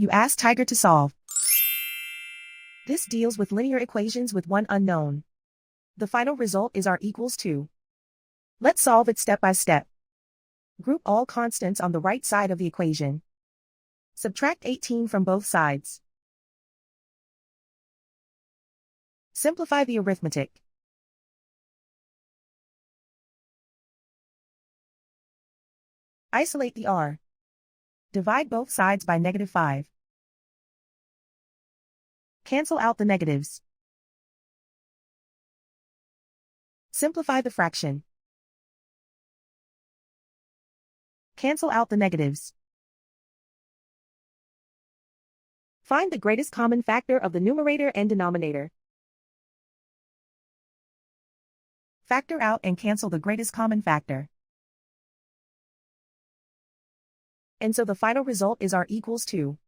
You ask Tiger to solve. This deals with linear equations with one unknown. The final result is r equals 2. Let's solve it step by step. Group all constants on the right side of the equation. Subtract 18 from both sides. Simplify the arithmetic. Isolate the r. Divide both sides by -5. Cancel out the negatives. Simplify the fraction. Cancel out the negatives. Find the greatest common factor of the numerator and denominator. Factor out and cancel the greatest common factor. And so the final result is r equals 2.